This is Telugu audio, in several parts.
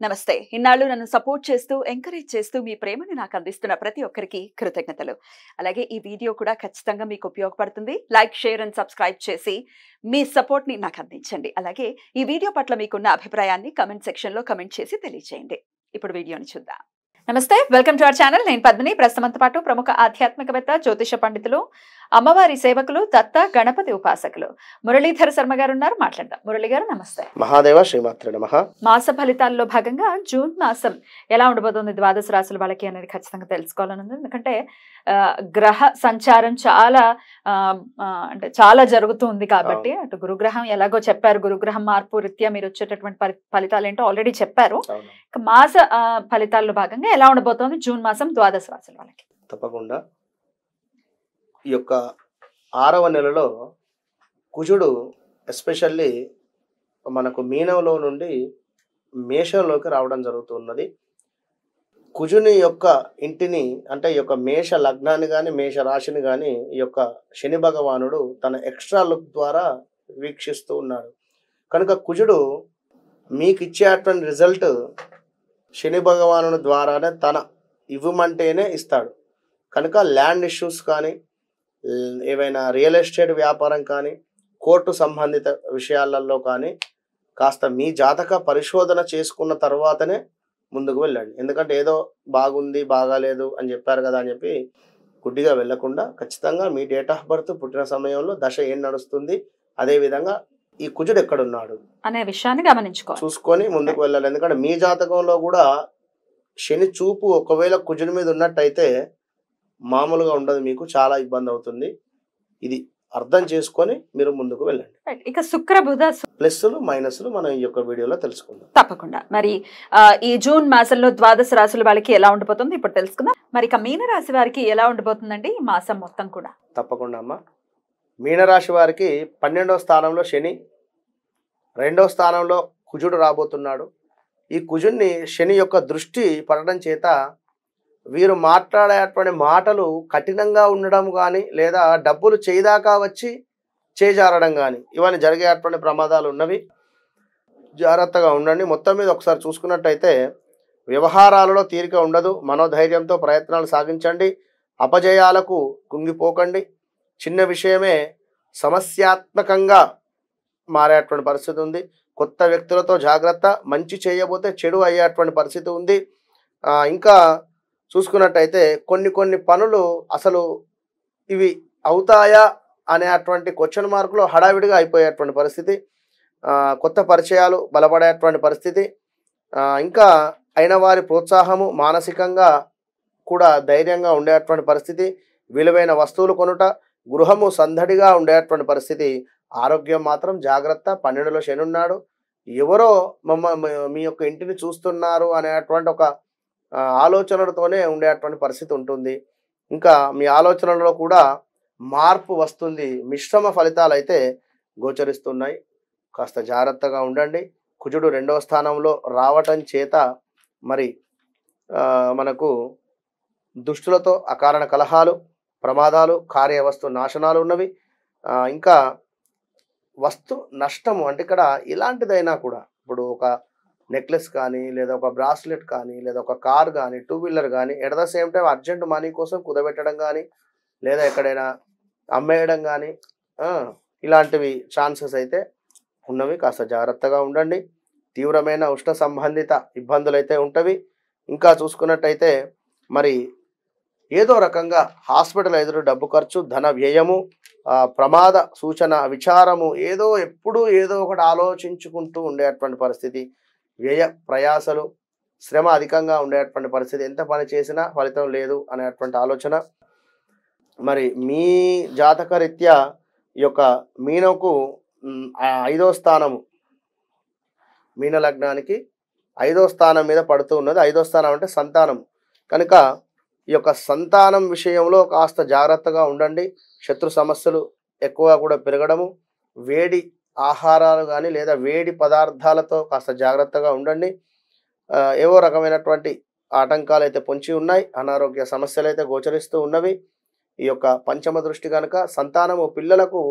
నమస్తే. ఇన్నాళ్ళు నన్ను సపోర్ట్ చేస్తూ, ఎంకరేజ్ చేస్తూ మీ ప్రేమను నాకు అందిస్తున్న ప్రతి ఒక్కరికి కృతజ్ఞతలు. అలాగే ఈ వీడియో కూడా ఖచ్చితంగా మీకు ఉపయోగపడుతుంది. లైక్, షేర్ అండ్ సబ్స్క్రైబ్ చేసి మీ సపోర్ట్‌ని నాకు అందించండి. అలాగే ఈ వీడియో పట్ల మీకున్న అభిప్రాయాన్ని కామెంట్ సెక్షన్‌లో కామెంట్ చేసి తెలియజేయండి. ఇప్పుడు వీడియోని చూద్దాం. నమస్తే, వెల్కమ్ టు అవర్ ఛానల్. నేను పద్మిని. ప్రస్తుతంతో పాటు ప్రముఖ ఆధ్యాత్మికవేత్త, జ్యోతిష పండితులు, అమ్మవారి సేవకులు, దత్త గణపతి ఉపాసకులు మురళీధర శర్మ గారు ఉన్నారు. మాట్లాడదాం. మురళి గారు నమస్తే. మహాదేవ శ్రీమాత్రే నమః. మాస ఫలితాల్లో భాగంగా జూన్ మాసం ఎలా ఉండబోతుంది ద్వాదశ రాశుల వాళ్ళకి అనేది ఖచ్చితంగా తెలుసుకోవాలని ఉంది. ఎందుకంటే గ్రహ సంచారం అంటే చాలా జరుగుతుంది కాబట్టి అటు గురుగ్రహం ఎలాగో చెప్పారు, గురుగ్రహం మార్పు రీత్యా మీరు వచ్చేటటువంటి ఫలితాలు ఏంటో ఆల్రెడీ చెప్పారు. మాస ఫలితాల్లో భాగంగా ఎలా ఉండబోతోంది జూన్ మాసం ద్వాదశ రాశుల వాళ్ళకి? తప్పకుండా ఈ యొక్క 6వ నెలలో కుజుడు ఎస్పెషల్లీ మనకు మీనంలో నుండి మేషంలోకి రావడం జరుగుతున్నది. కుజుని యొక్క ఇంటిని అంటే ఈ యొక్క మేష లగ్నాన్ని కానీ మేష రాశిని కానీ ఈ యొక్క శని భగవానుడు తన ఎక్స్ట్రా లుక్ ద్వారా వీక్షిస్తూ ఉన్నాడు. కనుక కుజుడు మీకు ఇచ్చేటువంటి రిజల్ట్ శని భగవానుడి ద్వారానే తన ఇవ్వమంటేనే ఇస్తాడు. కనుక ల్యాండ్ ఇష్యూస్ కానీ, ఏవైనా రియల్ ఎస్టేట్ వ్యాపారం కానీ, కోర్టు సంబంధిత విషయాలలో కానీ కాస్త మీ జాతక పరిశోధన చేసుకున్న తర్వాతనే ముందుకు వెళ్ళండి. ఎందుకంటే ఏదో బాగుంది బాగాలేదు అని చెప్పారు కదా అని చెప్పి గుడ్డిగా వెళ్ళకుండా ఖచ్చితంగా మీ డేట్ ఆఫ్ బర్త్, పుట్టిన సమయంలో దశ ఏం నడుస్తుంది, అదేవిధంగా ఈ కుజుడు ఎక్కడున్నాడు అనే విషయాన్ని చూసుకొని ముందుకు వెళ్ళాలి. ఎందుకంటే మీ జాతకంలో కూడా శని చూపు ఒకవేళ కుజుడి మీద ఉన్నట్టయితే మామూలుగా ఉండదు, మీకు చాలా ఇబ్బంది అవుతుంది. ఇది అర్థం చేసుకొని మీరు ముందుకు వెళ్ళండి. ఇక శుక్ర బుధ ప్లస్లు మైనస్లు మనం ఈ యొక్క వీడియోలో తెలుసుకుందాం. తప్పకుండా. మరి ఈ జూన్ మాసంలో ద్వాదశ రాశుల వాళ్ళకి ఎలా ఉండిపోతుంది ఇప్పుడు తెలుసుకుందాం. మరి ఇక మీనరాశి వారికి ఎలా ఉండిపోతుందండి ఈ మాసం మొత్తం కూడా? తప్పకుండా అమ్మ. మీనరాశి వారికి 12వ స్థానంలో శని, 2వ స్థానంలో కుజుడు రాబోతున్నాడు. ఈ కుజుడిని శని యొక్క దృష్టి పడడం చేత వీరు మాట్లాడేటువంటి మాటలు కఠినంగా ఉండడం కానీ, లేదా డబ్బులు చేయదాకా వచ్చి చేజారడం కానీ ఇవన్నీ జరిగేటువంటి ప్రమాదాలు ఉన్నవి. జాగ్రత్తగా ఉండండి. మొత్తం మీద ఒకసారి చూసుకున్నట్టయితే వ్యవహారాలలో తీరిక ఉండదు. మనోధైర్యంతో ప్రయత్నాలు సాగించండి. అపజయాలకు కుంగిపోకండి. చిన్న విషయమే సమస్యాత్మకంగా మారేటువంటి పరిస్థితి ఉంది. కొత్త వ్యక్తులతో జాగ్రత్త. మంచి చేయబోతే చెడు అయ్యేటువంటి పరిస్థితి ఉంది. ఇంకా చూసుకున్నట్టయితే కొన్ని పనులు అసలు ఇవి అవుతాయా అనేటువంటి క్వశ్చన్ మార్కులో హడావిడిగా అయిపోయేటువంటి పరిస్థితి. కొత్త పరిచయాలు బలపడేటువంటి పరిస్థితి. ఇంకా అయిన వారి ప్రోత్సాహము, మానసికంగా కూడా ధైర్యంగా ఉండేటువంటి పరిస్థితి. విలువైన వస్తువులు కొనుట, గృహము సందడిగా ఉండేటువంటి పరిస్థితి. ఆరోగ్యం మాత్రం జాగ్రత్త. 12లో శని ఉన్నాడు. ఎవరో మీ యొక్క ఇంటిని చూస్తున్నారు అనేటువంటి ఒక ఆలోచనలతోనే ఉండేటువంటి పరిస్థితి ఉంటుంది. ఇంకా మీ ఆలోచనలలో కూడా మార్పు వస్తుంది. మిశ్రమ ఫలితాలు అయితే గోచరిస్తున్నాయి. కాస్త జాగ్రత్తగా ఉండండి. కుజుడు 2వ స్థానంలో రావటం చేత మరి మనకు దుష్టులతో అకారణ కలహాలు, ప్రమాదాలు, కార్యవస్తు నాశనాలు ఉన్నవి. ఇంకా వస్తు నష్టము అంటే ఇక్కడ ఇలాంటిదైనా కూడా, ఇప్పుడు ఒక నెక్లెస్ కానీ, లేదా ఒక బ్రాస్లెట్ కానీ, లేదా ఒక కార్ కానీ, 2 వీలర్ కానీ, at the same time urgent money కోసం కుదబెట్టడం కానీ, లేదా ఎక్కడైనా అమ్మేయడం కానీ ఇలాంటివి ఛాన్సెస్ అయితే ఉన్నవి. కాస్త జాగ్రత్తగా ఉండండి. తీవ్రమైన ఉష్ణ సంబంధిత ఇబ్బందులు అయితే ఉంటవి. ఇంకా చూసుకున్నట్టయితే మరి ఏదో రకంగా హాస్పిటల్ ఎదురు డబ్బు ఖర్చు, ధన వ్యయము, ప్రమాద సూచన, విచారము, ఎప్పుడూ ఏదో ఒకటి ఆలోచించుకుంటూ ఉండేటువంటి పరిస్థితి. వ్యయ ప్రయాసలు, శ్రమ అధికంగా ఉండేటువంటి పరిస్థితి. ఎంత పని చేసినా ఫలితం లేదు అనేటువంటి ఆలోచన. మరి మీ జాతక రీత్యా ఈ యొక్క మీనకు 5వ స్థానము, మీన లగ్నానికి 5వ స్థానం మీద పడుతూ ఉన్నది. 5వ స్థానం అంటే సంతానం. కనుక ఈ యొక్క సంతానం విషయంలో కాస్త జాగ్రత్తగా ఉండండి. శత్రు సమస్యలు ఎక్కువగా కూడా పెరగడము, వేడి ఆహారాలు కానీ లేదా వేడి పదార్థాలతో కాస్త జాగ్రత్తగా ఉండండి. ఏవో రకమైనటువంటి ఆటంకాలు అయితే పొంచి ఉన్నాయి. అనారోగ్య సమస్యలు అయితే గోచరిస్తూ ఉన్నవి. ఈ యొక్క పంచమ దృష్టి కనుక సంతానము, పిల్లలకు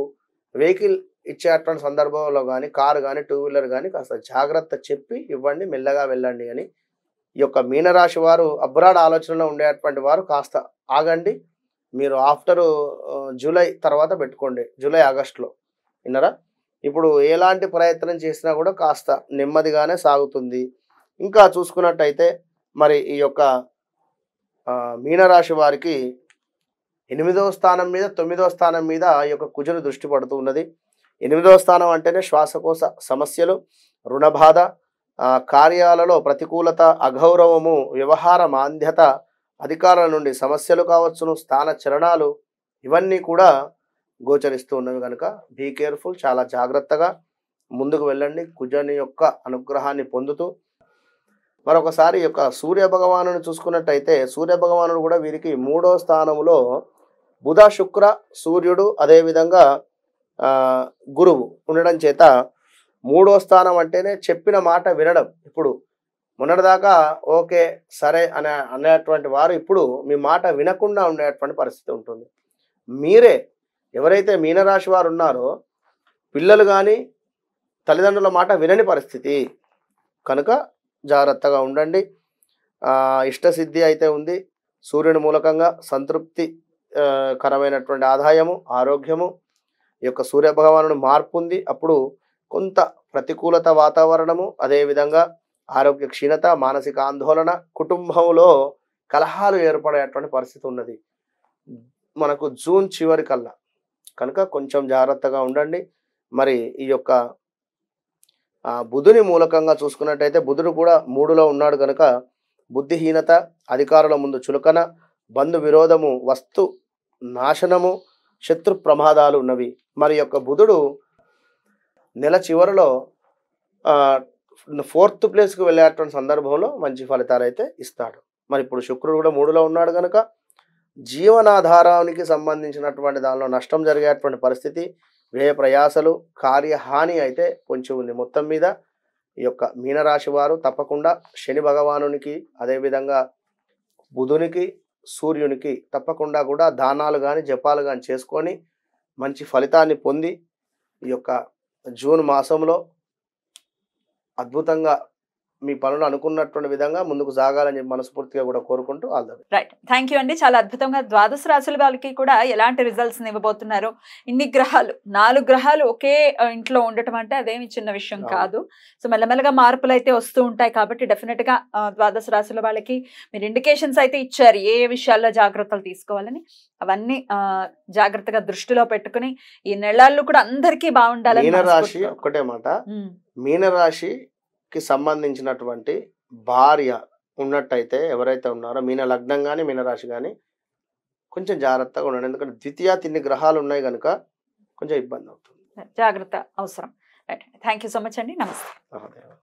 వెహికల్ ఇచ్చేటువంటి సందర్భంలో కానీ కారు కానీ 2 వీలర్ కానీ కాస్త జాగ్రత్త చెప్పి ఇవ్వండి, మెల్లగా వెళ్ళండి అని. ఈ యొక్క మీనరాశి వారు అబ్రాడ్ ఆలోచనలో ఉండేటువంటి వారు కాస్త ఆగండి. మీరు ఆఫ్టర్ జూలై తర్వాత పెట్టుకోండి, జూలై ఆగస్టులో. విన్నారా? ఇప్పుడు ఎలాంటి ప్రయత్నం చేసినా కూడా కాస్త నెమ్మదిగానే సాగుతుంది. ఇంకా చూసుకున్నట్టయితే మరి ఈ యొక్క మీనరాశి వారికి 8వ స్థానం మీద 9వ స్థానం మీద ఈ యొక్క కుజుని దృష్టి పడుతూ ఉన్నది. 8వ స్థానం అంటేనే శ్వాసకోశ సమస్యలు, రుణ బాధ, కార్యాలలో ప్రతికూలత, అగౌరవము, వ్యవహార మాంద్యత, అధికారుల నుండి సమస్యలు కావచ్చును, స్థాన చలనాలు, ఇవన్నీ కూడా గోచరిస్తూ ఉన్నవి కనుక బీ కేర్ఫుల్, చాలా జాగ్రత్తగా ముందుకు వెళ్ళండి కుజుని యొక్క అనుగ్రహాన్ని పొందుతూ. మరొకసారి ఈ యొక్క సూర్య భగవానుని చూసుకున్నట్టయితే సూర్య భగవానుడు కూడా వీరికి 3వ స్థానంలో బుధ, శుక్ర, సూర్యుడు, అదేవిధంగా గురువు ఉండడం చేత 3వ స్థానం అంటేనే చెప్పిన మాట వినడం. ఇప్పుడు మొన్నటిదాకా ఓకే సరే అనేటువంటి వారు ఇప్పుడు మీ మాట వినకుండా ఉండేటువంటి పరిస్థితి ఉంటుంది. మీరే ఎవరైతే మీనరాశి వారు ఉన్నారో పిల్లలు కానీ తల్లిదండ్రుల మాట వినని పరిస్థితి కనుక జాగ్రత్తగా ఉండండి. ఇష్టసిద్ధి అయితే ఉంది. సూర్యుని మూలకంగా సంతృప్తి కరమైనటువంటి ఆదాయము, ఆరోగ్యము, ఈ యొక్క సూర్య భగవానుడు మార్పు ఉంది. అప్పుడు కొంత ప్రతికూలత వాతావరణము, అదేవిధంగా ఆరోగ్య క్షీణత, మానసిక ఆందోళన, కుటుంబంలో కలహాలు ఏర్పడేటువంటి పరిస్థితి ఉన్నది మనకు జూన్ చివరి కల్లా. కనుక కొంచెం జాగ్రత్తగా ఉండండి. మరి ఈ యొక్క బుధుని మూలకంగా చూసుకున్నట్టయితే బుధుడు కూడా 3లో ఉన్నాడు కనుక బుద్ధిహీనత, అధికారుల ముందు చులకన, బంధు విరోధము, వస్తు నాశనము, శత్రు ప్రమాదాలు ఉన్నవి. మరి యొక్క బుధుడు నెల చివరిలో 4th ప్లేస్కి వెళ్ళేటువంటి సందర్భంలో మంచి ఫలితాలు అయితే ఇస్తాడు. మరి ఇప్పుడు శుక్రుడు కూడా 3లో ఉన్నాడు కనుక జీవనాధారానికి సంబంధించినటువంటి దానిలో నష్టం జరిగేటువంటి పరిస్థితి, వ్యయ ప్రయాసలు, కార్యహాని అయితే పొంచి ఉంది. మొత్తం మీద ఈ యొక్క మీనరాశి వారు తప్పకుండా శని భగవానునికి, అదేవిధంగా బుధునికి, సూర్యునికి తప్పకుండా కూడా దానాలు కానీ జపాలు కానీ చేసుకొని మంచి ఫలితాన్ని పొంది ఈ యొక్క జూన్ మాసంలో అద్భుతంగా మీ పనులు అనుకున్నటువంటి విధంగా ముందుకు సాగాలని చెప్పి మనస్ఫూర్తిగా కూడా కోరుకుంటూ all the best. Right, thank you అండి. చాలా అద్భుతంగా ద్వాదశ రాశుల వాళ్ళకి కూడా ఎలాంటి రిజల్ట్స్ ఇవ్వబోతున్నారు. ఇన్ని గ్రహాలు 4 గ్రహాలు ఒకే ఇంట్లో ఉండటం అంటే అదేమి చిన్న విషయం కాదు. సో మెల్లమెల్లగా మార్పులు అయితే వస్తూ ఉంటాయి కాబట్టి డెఫినెట్ గా ద్వాదశ రాశుల వాళ్ళకి మీరు ఇండికేషన్స్ అయితే ఇచ్చారు ఏ విషయాల్లో జాగ్రత్తలు తీసుకోవాలని. అవన్నీ జాగ్రత్తగా దృష్టిలో పెట్టుకుని ఈ నెలల్లో కూడా అందరికీ బాగుండాలని. మీనరాశి ఒక్కటే మాట, మీనరాశి సంబంధించినటువంటి భార్య ఉన్నట్టయితే ఎవరైతే ఉన్నారో మీన లగ్నం కానీ మీనరాశి కానీ కొంచెం జాగ్రత్తగా ఉండండి. ఎందుకంటే ద్వితీయ 3 గ్రహాలు ఉన్నాయి కనుక కొంచెం ఇబ్బంది అవుతుంది. జాగ్రత్త అవసరం. థ్యాంక్ యూ సో మచ్ అండి. నమస్తే.